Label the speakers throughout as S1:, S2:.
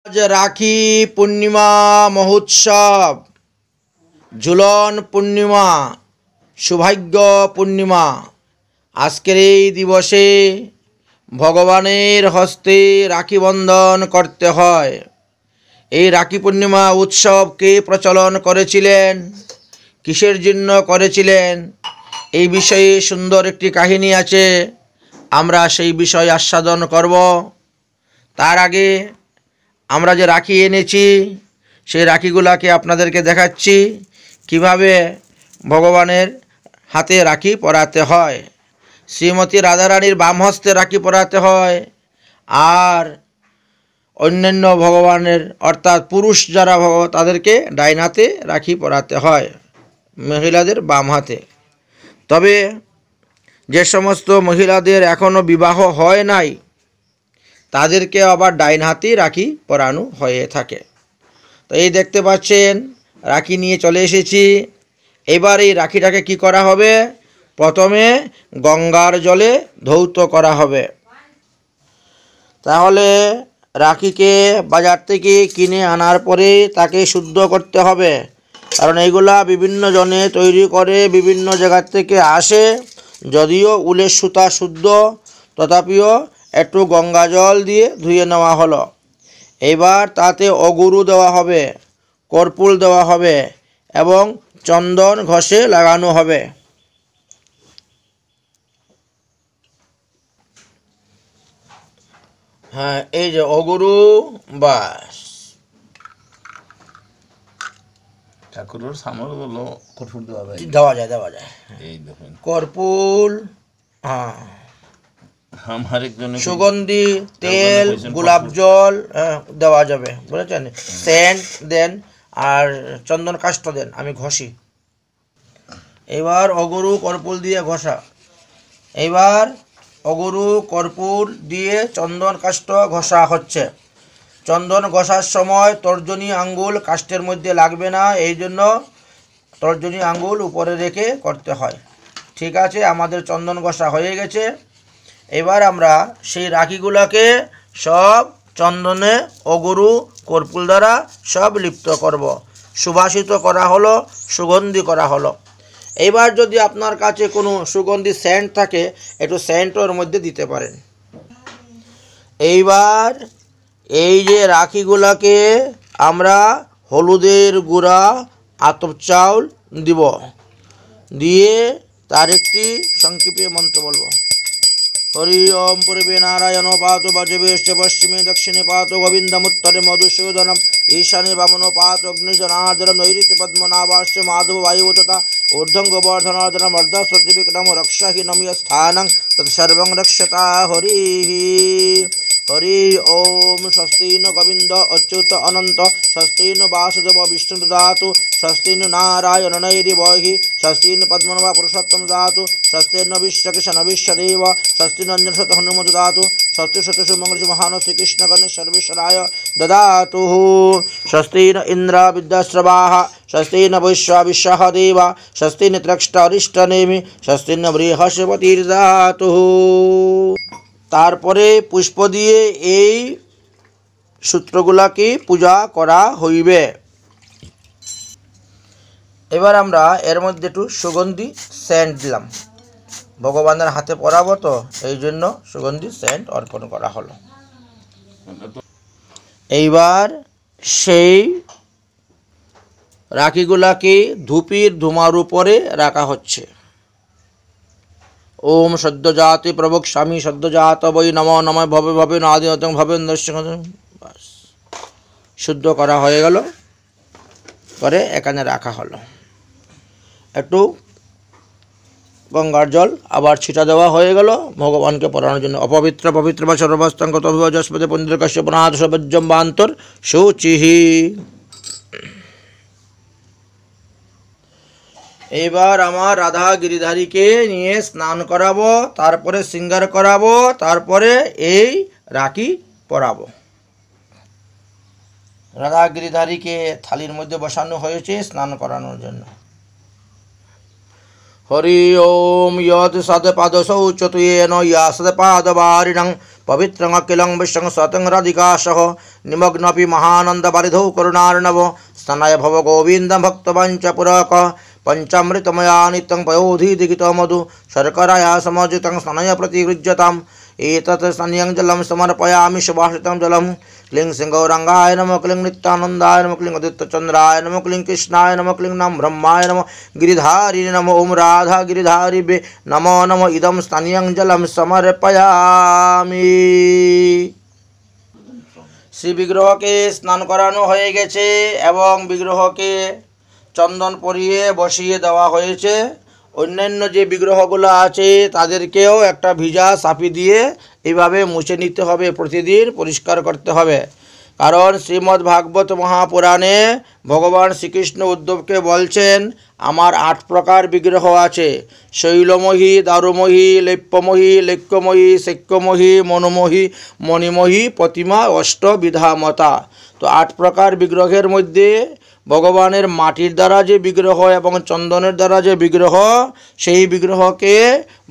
S1: আজ রাখি পূর্ণিমা মহোৎসব, ঝুলন পূর্ণিমা, সৌভাগ্য পূর্ণিমা। আজকের এই দিবসে ভগবানের হস্তে রাখি বন্ধন করতে হয়। এই রাখি পূর্ণিমা উৎসবকে প্রচলন করেছিলেন, কিসের জন্য করেছিলেন, এই বিষয়ে সুন্দর একটি কাহিনী আছে। আমরা সেই বিষয় আস্বাদন করব। তার আগে আমরা যে রাখি এনেছি সেই রাখিগুলাকে আপনাদেরকে দেখাচ্ছি কিভাবে ভগবানের হাতে রাখি পরাতে হয়। শ্রীমতী রাধারানীর বাম হস্তে রাখি পরাতে হয়, আর অন্যান্য ভগবানের অর্থাৎ পুরুষ যারা তাদেরকে ডাইন হাতে রাখি পরাতে হয়, মহিলাদের বাম হাতে। তবে যে সমস্ত মহিলাদের এখনও বিবাহ হয় নাই তাদেরকে আবার ডাইন হাতেই রাখি পরানো হয়ে থাকে। তো এই দেখতে পাচ্ছেন রাখি নিয়ে চলে এসেছি। এবার এই রাখিটাকে কি করা হবে? প্রথমে গঙ্গার জলে ধৌত করা হবে। তাহলে রাখিকে বাজার থেকে কিনে আনার পরে তাকে শুদ্ধ করতে হবে, কারণ এইগুলা বিভিন্ন জনে তৈরি করে, বিভিন্ন জায়গার থেকে আসে। যদিও উলের সুতা শুদ্ধ, তথাপিও একটু গঙ্গা জল দিয়ে ধুয়ে নেওয়া হলো। এবার তাতে অগুরু দেওয়া হবে, কর্পূর দেওয়া হবে এবং চন্দন ঘষে লাগানো হবে। হ্যাঁ, এই যে অগুরু, বাস।
S2: ঠাকুরের সামনে কর্পূর
S1: দেওয়া যায়।
S2: এই দেখুন
S1: কর্পূর, হ্যাঁ,
S2: আমার একজন
S1: সুগন্ধি তেল, গোলাপ জল দেওয়া যাবে, বুঝেছেন? সেন্ট দেন আর চন্দন কাষ্ঠ দেন, আমি ঘষি। এবার অগুরু কর্পূর দিয়ে ঘষা। এবার অগুরু কর্পূর দিয়ে চন্দন কাষ্ঠ ঘষা হচ্ছে। চন্দন ঘষার সময় তর্জনী আঙ্গুল কাষ্ঠের মধ্যে লাগবে না, এই জন্য তর্জনী আঙ্গুল উপরে রেখে করতে হয়। ঠিক আছে, আমাদের চন্দন ঘষা হয়ে গেছে। এবার আমরা সেই রাখিগুলোকে সব চন্দনে অগুরু কর্পূর দ্বারা সব লিপ্ত করব। সুবাসিত করা হলো, সুগন্ধি করা হলো। এবার যদি আপনার কাছে কোনো সুগন্ধি সেন্ট থাকে, একটু সেন্টও ওর মধ্যে দিতে পারেন। এইবার এই যে রাখিগুলোকে আমরা হলুদের গুঁড়া, আতপ চাউল দিব, দিয়ে তার একটি সংক্ষিপ্ত মন্ত্র বলবো। হরি ওম পূর্বে নারায়ণ পাত বজবেশ পশ্চিমে দক্ষিণে পাত গোবিন্দমুত্তরে মধুসূদনম ঈশানে বামন পাত অগ্নিজনার্দনম নৈঋত্য পদ্মনাভাশ্চ মাধব বায়ু তথা ঊর্ধ্বং গোবর্ধনার্দনম অর্ধস্বতি বিক্রম রক্ষাহীনম স্থানং তৎসর্বং রক্ষতা হরি। হরি ওম স্বস্তি ন গোবিন্দ অচ্যুত অনন্ত স্বস্তি ন বাসুদেব বিষ্ণু দদাতু স্বস্তি ন নারায়ণ নৈরিবহি স্বস্তি ন পদ্মনাভ পুরুষোত্তম দদাতু স্বস্তি ন বিশ্বকৃষ্ণ বিশ্বদেব স্বস্তি ন অঞ্জনশত হনুম দদাতু স্বস্তি শতসু মঙ্গলসু মহান শ্রীকৃষ্ণ গণেশ সর্বেশ্বরায় দদাতু স্বস্তি ন ইন্দ্র বিদ্যাশ্রবাহ স্বস্তি ন বৈশ্বা বিশ্বহ দেব স্বস্তি ন ত্রষ্টরিষ্টনেমি স্বস্তি ন বৃহস্পতির্দদাতু। তারপরে পুষ্প দিয়ে এই সূত্রগুলাকে পূজা করা হইবে। এবার আমরা এর মধ্যে একটু সুগন্ধি সেন্ট দিলাম, ভগবানের হাতে পরাবো তো এই জন্য সুগন্ধি সেন্ট অর্পণ করা হলো। এইবার সেই রাখিগুলাকে ধূপের ধুমার উপরে রাখা হচ্ছে। ওম সদ্যজাতি প্রভুক স্বামী সদ্যজাত বৈ নম নম ভবে ভবে নাদিনতং ভবেন্দ্র। বাস, শুদ্ধ করা হয়ে গেল, করে এখানে রাখা হলো। একটু গঙ্গার জল আবার ছিটা দেওয়া হয়ে গেল ভগবানকে পড়ানোর জন্য। অপবিত্র পবিত্র বা সর্বস্তঙ্গত অভিভাজস্পতি পন্দির কাশ্যপনাথ সবজ্জম বান্তর শুচিহি। এবার আমার রাধা গিরিধারীকে নিয়ে স্নান করাবো, তারপরে শৃঙ্গার করাবো, তারপরে এই রাখি পরাবো। রাধা গিরিধারীকে থালির মধ্যে বসানো হয়েছে স্নান করানোর জন্য। হরি ওম ইয়ৎ সদপাদ শৌচতুয়েন ইয়া সদপাদবারিণং पवित्रं अखिलं विश्वं स्वतं राधिकासह निमग्नपि महानन्दवारिधौ करुणार्णव स्तनाय भव गोविन्द भक्तवञ्च पुरक पंचामृतमया नित्यं पयोधिदिगित मधु शर्कराया समजितं स्तनय प्रतिगृह्यताम् एतत् स्तनीयं जलं समर्पयामि सुभाषितं जलं क्लीं सिंहौरंगाय नमः क्लीं नित्यानन्दाय नमः क्लीं उदितचन्द्राय नमः क्लीं कृष्णाय नमः क्लीं नम ब्रह्माय नमः गिरिधारिणे नमः ओं राधा गिरिधारिभ्ये नमो नमः इदं स्तनीयं जलं समर्पयामि। श्री विग्रह के स्नान करानो हये गेछे एवं विग्रह के चंदन परिए बसिए देवा हयेछे। अन्यान्य जे विग्रहगुलो आछे तादेरकेও একটা ভিজা সাপি দিয়ে এইভাবে মুছে নিতে হবে, প্রতিদিন পরিষ্কার করতে হবে। কারণ শ্রীমদ্ ভাগবত মহাপুরাণে ভগবান শ্রীকৃষ্ণ উদ্ধবকে বলছেন আমার 8 প্রকার বিগ্রহ আছে, শৈলময়ী, দারুময়ী, লেপ্যময়ী, লেক্যময়ী, শৈক্যময়ী, মনোময়ী, মণিময়ী প্রতিমা অষ্টবিধামতা। তো 8 প্রকার বিগ্রহের মধ্যে ভগবানের মাটির দ্বারা যে বিগ্রহ এবং চন্দনের দ্বারা যে বিগ্রহ, সেই বিগ্রহকে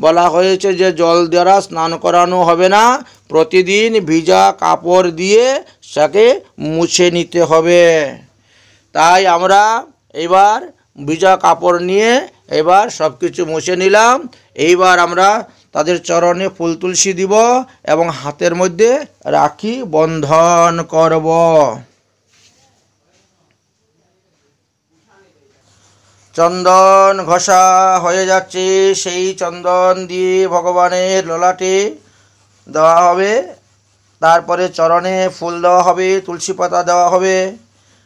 S1: বলা হয়েছে যে জল দ্বারা স্নান করানো হবে না, প্রতিদিন ভিজা কাপড় দিয়ে তাকে মুছে নিতে হবে। তাই আমরা এবার ভিজা কাপড় নিয়ে এবার সব কিছু মুছে নিলাম। এইবার আমরা তাদের চরণে ফুল তুলসী দিব এবং হাতের মধ্যে রাখি বন্ধন করব। চন্দন ঘষা হয়ে যাচ্ছে, সেই চন্দন দিয়ে ভগবানের ললাটে দেওয়া হবে, তারপরে চরণে ফুল দেওয়া হবে, তুলসী পাতা দেওয়া হবে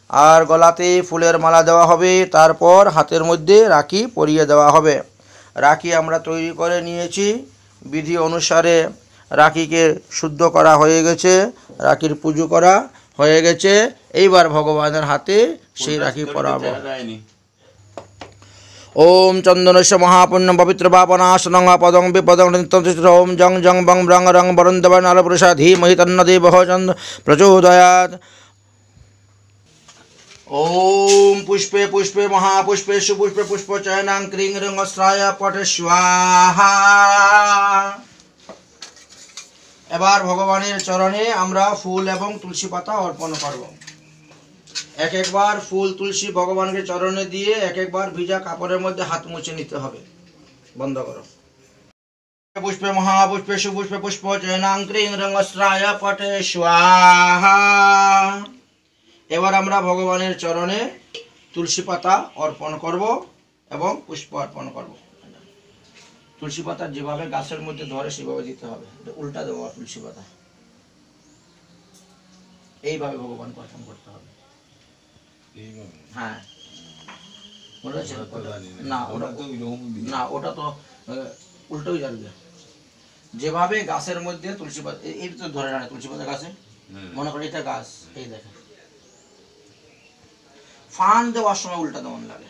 S1: আর গলাতে ফুলের মালা দেওয়া হবে, তারপর হাতের মধ্যে রাখি পরিয়ে দেওয়া হবে। রাখি আমরা তৈরি করে নিয়েছি, বিধি অনুসারে রাখিকে শুদ্ধ করা হয়ে গেছে, রাখির পুজো করা হয়ে গেছে। এইবার ভগবানের হাতে সেই রাখি পরাবো। ओम चंदनस्य महापुण्यं पवित्र पापनाशनं पदं विपदं नित्यं ओम जंग जंग बंग ब्रंग रंग वरुणदेव नलपुरुषा धीमहि तन्नो देवः चंद प्रचोदयात्। ओम पुष्पे पुष्पे महापुष्पे सुपुष्पे पुष्पचयनां क्रीं ह्रीं अस्राय पट स्वाहा। এবার ভগবানের চরণে আমরা ফুল এবং তুলসী পাতা অর্পণ করব। এক একবার ফুল তুলসী ভগবানকে চরণে দিয়ে এক একবার ভিজা কাপড়ের মধ্যে হাত মুছে নিতে হবে। বন্ধ করো। পুষ্পে মহাপুষ্পে সুপুষ্পে পুষ্পচয়নাং ক্রিং রং অস্ত্রায় পটে স্বাহা। এবার আমরা ভগবানের চরণে তুলসী পাতা অর্পণ করব এবং পুষ্প অর্পণ করব। তুলসী পাতা যেভাবে গাছের মধ্যে ধরে সেভাবে দিতে হবে, উল্টা দেবো তুলসী পাতা, এইভাবে ভগবানকে অর্পণ করতে হবে। হ্যাঁ না ওটা তো উল্টোই যাবে। যেভাবে গাছের মধ্যে তুলসী পাতা এই তো ধরে না তুলসী পাতা গাছে, মনে করি এটা গাছ, এই দেখেন ফান দেওয়ার সময় উল্টা দেওয়ান লাগে।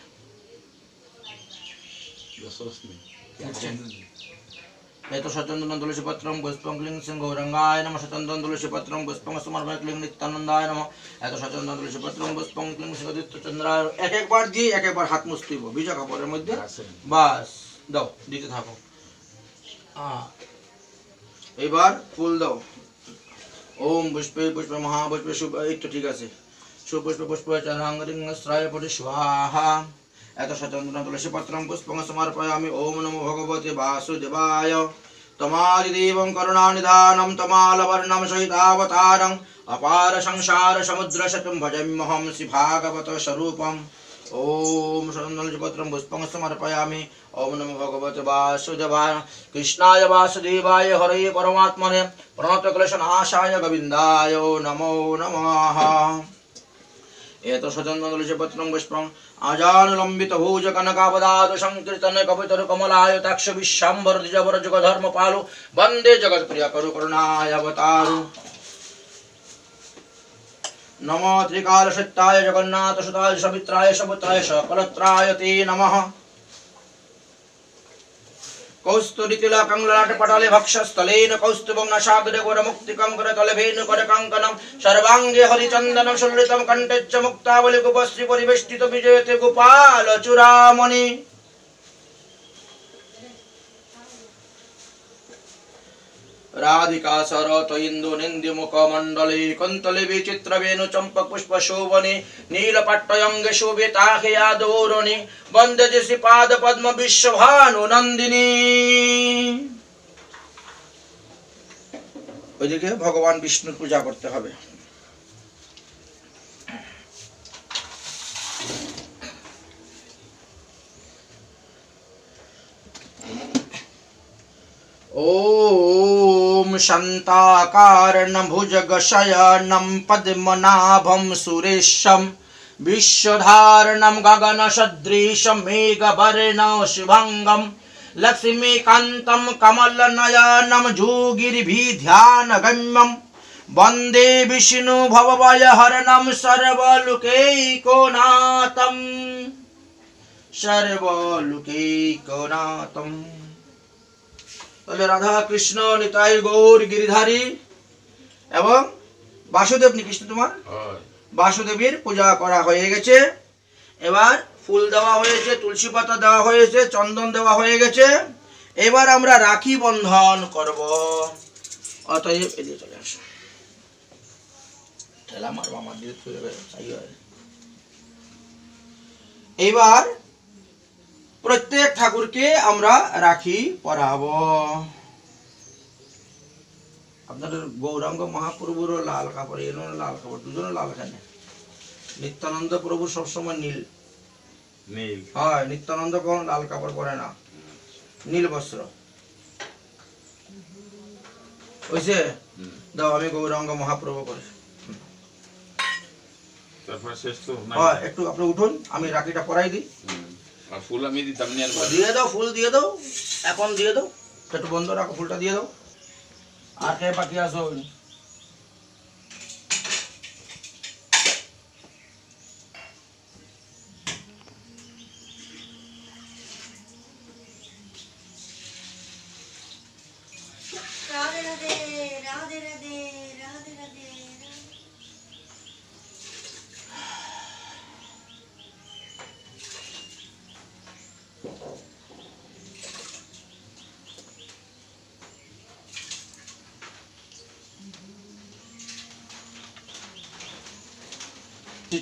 S1: एतो शतचंदनं तुलसी पत्रं पुष्पं क्लीं सिंहौरंगाय नमः शतचंदनं तुलसी पत्रं पुष्पं समर्पयामि क्लीं नित्यानंदाय नमः एतो शतचंदनं तुलसी पत्रं पुष्पं क्लीं सिंहौरंगाय। एक एक बार দিয়ে এক একবার হাত মুছতে হবে ভিজা কাপড়ের মধ্যে, বাস দাও দিতে থাকো। এবার ফুল দাও। ওম পুষ্পে পুষ্পে মহাপুষ্পে শুভ, এই তো ঠিক আছে। সুপুষ্পে পুষ্পচয়নাং ह्रीं अस्राय पटे स्वाहा। एत शतचंदनं तुलसी पत्रं पुष्पं समर्पयामि। ओम नमो भगवते वासुदेवाय। तमादिदेवं करुणानिधानं तमालवर्णं सहितावतारं अपार संसार समुद्रशतं भजाम्यहं श्री भागवत स्वरूपम्। ओम शतचंदनं तुलसी पत्रं पुष्पं समर्पयामि। ओम नमो भगवते वासुदेवाय। कृष्णाय वासुदेवाय हरये परमात्मने प्रणतक्लेशनाशाय गोविन्दाय नमो नमः। एतो शतचंदनं तुलसी पत्रं पुष्पं आजानुलंबित भुज कनकावदात संकीर्तन कवितर कमलाय ताक्ष विश्वाम्बर द्विजवर जगधर्म पालु वंदे जगत प्रिय करु करुणाय अवतारु। नमो त्रिकाल सत्याय जगन्नाथ सुताय सवित्राय सपुत्राय सकलत्राय ते नमः। कौस्तुरितिलकं ललाटपटले भक्षस्थलेन कौस्तुभं नशाग्रे गोरमुक्तिकं करतलभेन करकङ्कणं सर्वाङ्गे हरिचन्दनं सुललितं कण्ठे च मुक्तावली गोपश्री परिवेष्टितो विजयते गोपाल चूड़ामणि। राधिका शरत इंदु निंदि मुख मंडले कंतले विचित्र वेणु चंपक पुष्प शोभने नीलपट्टयंगे शोभिताखे यादोरणे वंदे श्रीपाद पद्म विश्वभानु नंदिनी। ওইদিকে ভগবান বিষ্ণুর পূজা করতে হবে। ओम शांताकारं भुजगशयनं पद्मनाभं सुरेशं विश्वधारणं गगनसदृशं मेघवर्णं शुभंगं लक्ष्मीकान्तं कमलनयनं जोगिर्भिध्यानगम्यं वन्दे विष्णु भवभयहरणं सर्वलोकैकनाथं सर्वलोकैकनाथं। তাহলে রাধা কৃষ্ণ নিতাই গৌর গিরিধারী এবং বাসুদেব নি কৃষ্ণ তোমার বাসুদেবীর পূজা করা হয়ে গেছে। এবার ফুল দেওয়া হয়েছে, তুলসী পাতা দেওয়া হয়েছে, চন্দন দেওয়া হয়ে গেছে। এবার আমরা রাখি বন্ধন করব। অতএব এদিকে চলে আসো। ঠেলা মারবা আমার দিকে চলে যাবে। এবার প্রত্যেক ঠাকুরকে আমরা রাখি পরাবো। আপনাদের গৌরাঙ্গ মহাপ্রভুর লাল কাপড়, এর লাল কাপড়, দুজনে লাল কেন? নিত্যানন্দ প্রভু সবসময় নীল নীল হয়, নিত্যানন্দ কখনো লাল কাপড় পরে না, নীল বস্ত্র হয়েছে। দাও আমি গৌরাঙ্গ মহাপ্রভু করে একটু আপনি উঠুন, আমি রাখিটা পরাই দিই।
S2: ফুল আমি দিতাম না,
S1: দিয়ে দাও, ফুল দিয়ে দাও, এখন দিয়ে দাও, একটু বন্ধ রাখো, ফুলটা দিয়ে দাও। আর কে বাকি আসো?
S3: রাধে রাধে রাধে রাধে রাধে রাধে।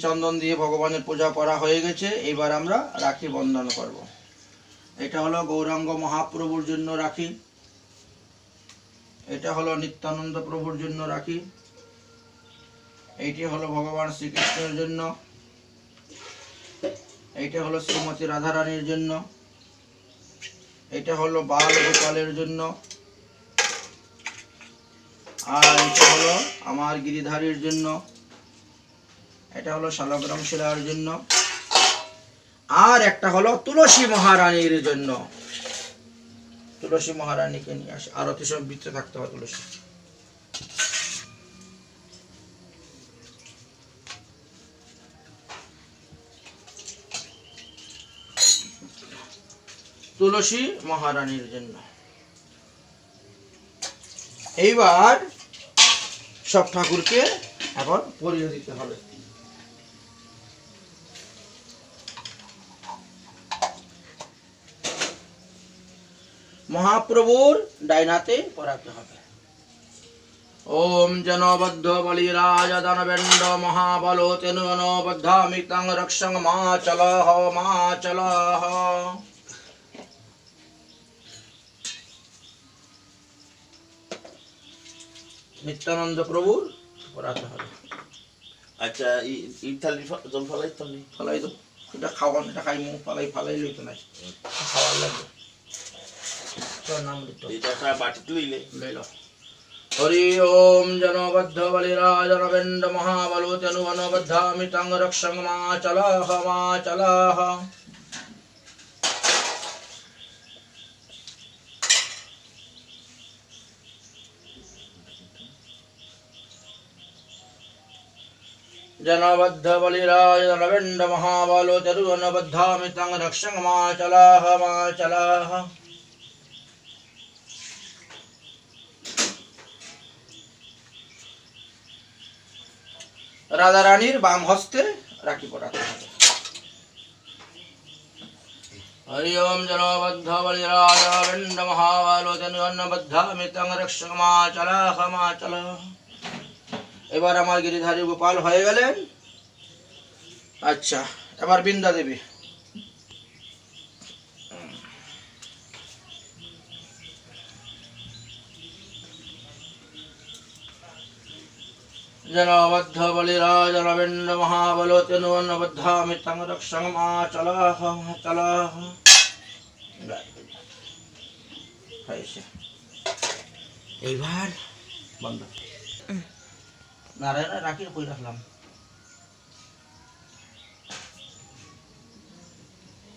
S1: চন্দন দিয়ে ভগবানের পূজা করা হয়ে গেছে। এবার আমরা রাখি বন্ধন করব। এটা হলো গৌরাঙ্গ মহাপ্রভুর জন্য রাখি, এটা হলো নিত্যানন্দ প্রভুর জন্য রাখি, এইটি হলো ভগবান শ্রীকৃষ্ণের জন্য, এইটা হলো শ্রীমতী রাধারানীর জন্য, এটা হলো বাল গোপালের জন্য, আর এটা হলো আমার গিরিধারীর জন্য, এটা হলো শালগ্রাম শিলার জন্য, আর একটা হলো তুলসী মহারানীর জন্য। তুলসী মহারানীকে নিয়ে আসে, আরতি সব বৃত্তে থাকতে হয় তুলসী। তুলসী মহারানীর জন্য। এইবার সব ঠাকুরকে এখন পরিয়ে দিতে হবে। মহাপ্রভুর ডাইনাতে পড়াতে হবে। ওম জনবদ্ধ বলিরাজ দানবেন্দ্র মহাবলো তেনু অনবদ্ধামি তং রক্ষং মা চলহ মা চলহ। নিত্যানন্দ প্রভুর পড়াতে হবে।
S2: আচ্ছা এই থালি জল ফলাই তো নেই,
S1: ফলাই দাও, এটা খাওয়ান, এটা খাই মুখ ফালাই ফালাই লইতে নাই, খাওয়ার লাগবে। নাম লিখো,
S2: এটা বাটি লইলে
S1: লইল। হরি ওম জনবদ্ধ বলিরাজ রবেন্দ্র মহাবলো তেনু অনবদ্ধামি তং রক্ষং মা চলহ মা চলহ। जनबद्ध बलिराज रविंद्र महाबलो तरुवनबद्धामि तं रक्षं मा चलाह मा चलाह। राधा रानीर बाम हस्ते राखी पराते हरि ओम जनोबद्ध बलिराजविंद महाबालो तनुबद्धामितं रक्षमाचल। এবার আমার গিরিধারী গোপাল হয়ে গেলেন। আচ্ছা, এবার বৃন্দা দেবী। जनबद्ध बलिराजविंद महाबलो तनुबद्धामितं रक्षमाचल। এইবার বন্ধ নারায়ণ রাখি কই রাখলাম।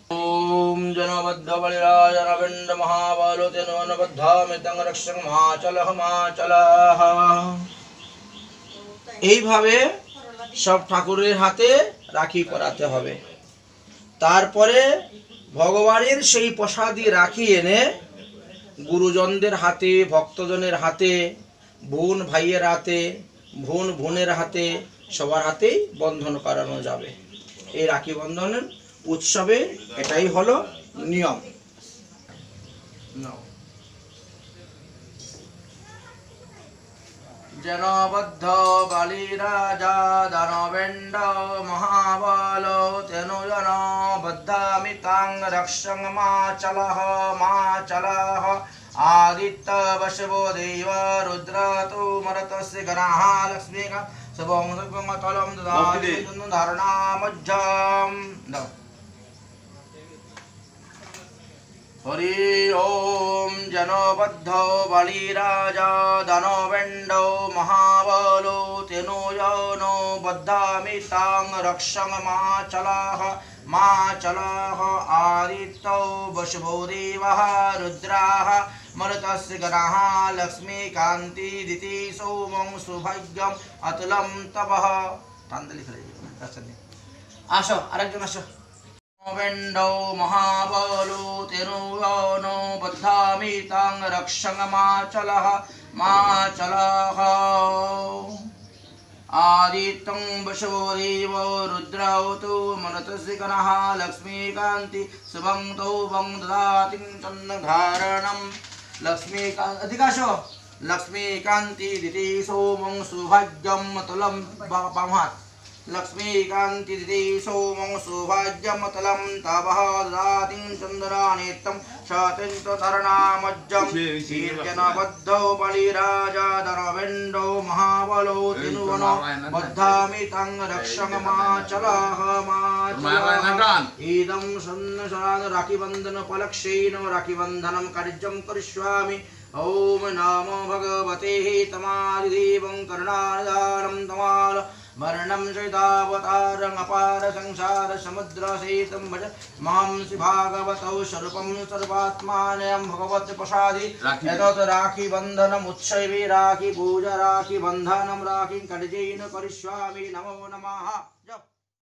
S1: ओम जनबद्ध बलिराजविंद महाबलो तनुबद्धामितं रक्षमाचल। এইভাবে সব ঠাকুরের হাতে রাখি পরাতে হবে। তারপরে ভগবানের সেই প্রসাদী রাখি এনে গুরুজনদের হাতে, ভক্তজনের হাতে, বোন ভাইয়ের হাতে, বোন বোনের হাতে, সবার হাতেই বন্ধন করানো যাবে। এই রাখি বন্ধনের উৎসবে এটাই হলো নিয়ম। जनबद्ध बलिराजा दानवेन्द्र महाबलो तनुबद्धामितं रक्षमाचलः। आदित्य वशवो देव रुद्र तु मरुतस्य गणाः लक्ष्मीका शुभं तलं ददाति धारणामज्जम्। हरि ओम जनबद्ध बलिराजा दानवेन्द्र महाबलो तनुबद्धामितं रक्षमाचलः। आदित्यो वशवो देवः रुद्राः मरुतस्य गणाः लक्ष्मीकान्ति दिति सोमं सुभाग्यम् अतुलं तपः। আসো আরেকজন আসো। जनबद्ध महाबलो तनुबद्धामितं रक्षमाचलः। आदित्यं वशवो देवो रुद्रौ तु मरुतस्य गणः लक्ष्मीकान्ति शुभं तौभं ददाति चन्द्रधारणं। अधिकाशो लक्ष्मीकान्ति दिति सोमं सुभाग्यम् अतुलं पामात्। लक्ष्मीकान्ति दिति सोमं सौभाग्यमतलं तपः ददाति चन्द्रानेत्रं शतन्तरणामज्जम्। जनबद्धो बलिराजा दानवेन्द्रो महाबलो तनुबद्धामितं रक्षमाचलः। इदं सन्नसाद राखीबन्धनोपलक्ष्येन राखीबन्धनं कार्यं करिष्यामि। ओम नमो भगवते तमादिदेवं करुणानिधानं तमाल वर्णं चैतावतारं अपार संसार समुद्र सहितं भज मां श्री भागवतौ स्वरूपं सर्वात्मानं भगवत् प्रसादि एतत् राखी बन्धनम् उत्सवे राखी पूजा राखी बन्धनं राखी कर्जेन करिष्यामि। नमो नमः।